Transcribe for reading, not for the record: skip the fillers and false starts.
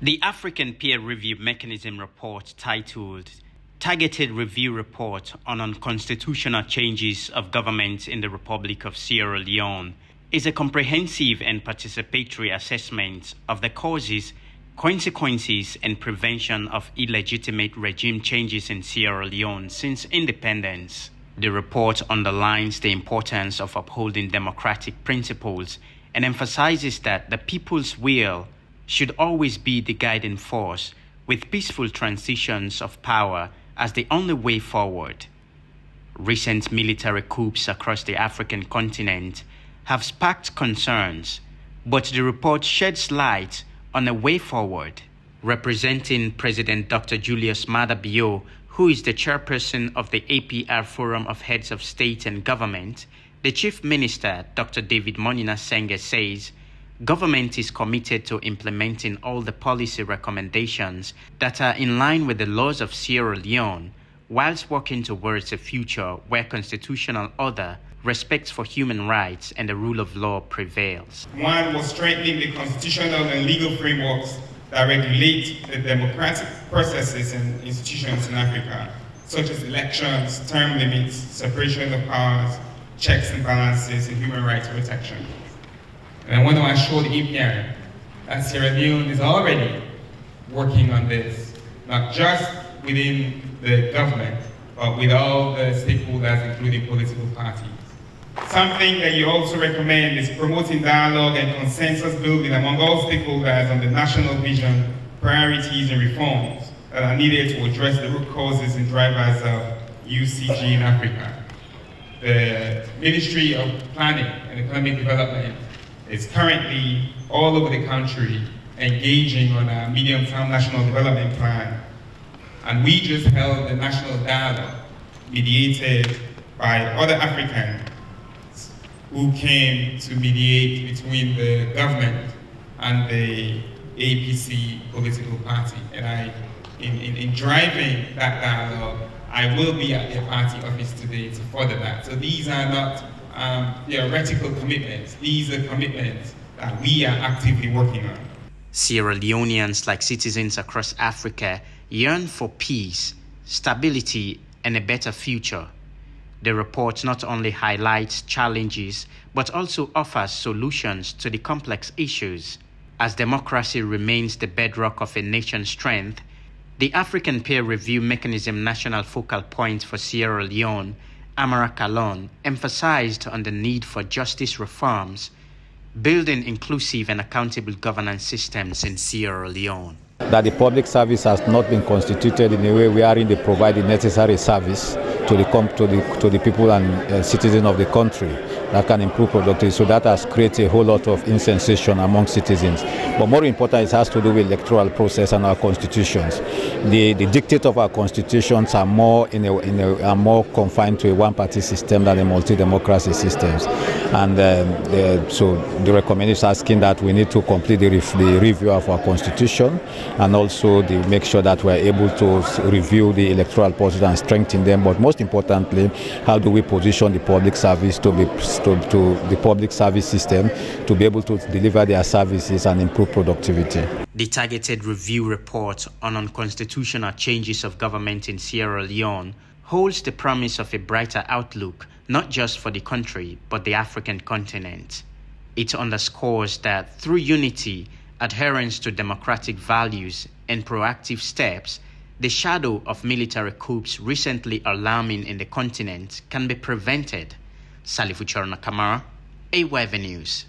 The African Peer Review Mechanism report titled Targeted Review Report on Unconstitutional Changes of Government in the Republic of Sierra Leone is a comprehensive and participatory assessment of the causes, consequences, and prevention of illegitimate regime changes in Sierra Leone since independence. The report underlines the importance of upholding democratic principles and emphasizes that the people's will should always be the guiding force, with peaceful transitions of power as the only way forward. Recent military coups across the African continent have sparked concerns, but the report sheds light on a way forward. Representing President Dr. Julius Maada Bio, who is the chairperson of the APRM Forum of Heads of State and Government, the Chief Minister, Dr. David Monina Senge, says government is committed to implementing all the policy recommendations that are in line with the laws of Sierra Leone, whilst working towards a future where constitutional order, respect for human rights, and the rule of law prevails. One was strengthening the constitutional and legal frameworks that regulate the democratic processes and institutions in Africa, such as elections, term limits, separation of powers, checks and balances, and human rights protection. And I want to assure the APRM that Sierra Leone is already working on this, not just within the government, but with all the stakeholders, including political parties. Something that you also recommend is promoting dialogue and consensus building among all stakeholders on the national vision, priorities, and reforms that are needed to address the root causes and drivers of UCG in Africa. The Ministry of Planning and Economic Development is currently all over the country engaging on a medium-term national development plan. And we just held a national dialogue mediated by other Africans who came to mediate between the government and the APC political party. And in driving that dialogue, I will be at the party office today to further that. So these are not theoretical commitments. These are commitments that we are actively working on. Sierra Leoneans, like citizens across Africa, yearn for peace, stability, and a better future. The report not only highlights challenges, but also offers solutions to the complex issues. As democracy remains the bedrock of a nation's strength, the African Peer Review Mechanism National Focal Point for Sierra Leone, Amara Kalon, emphasized on the need for justice reforms, building inclusive and accountable governance systems in Sierra Leone. That the public service has not been constituted in a way wherein they provide the necessary service to the people and citizens of the country that can improve productivity. So that has created a whole lot of insensation among citizens. But more important, it has to do with electoral process and our constitutions. The dictate of our constitutions are more are more confined to a one-party system than a multi-democracy systems. And so the recommendation is asking that we need to complete the review of our constitution, and also make sure that we're able to review the electoral process and strengthen them. But most importantly, how do we position the public service to the public service system to be able to deliver their services and improve productivity. The targeted review report on unconstitutional changes of government in Sierra Leone holds the promise of a brighter outlook, not just for the country, but the African continent. It underscores that through unity, adherence to democratic values, and proactive steps, the shadow of military coups recently alarming in the continent can be prevented. Salifu Charna Kamara, AWeather News.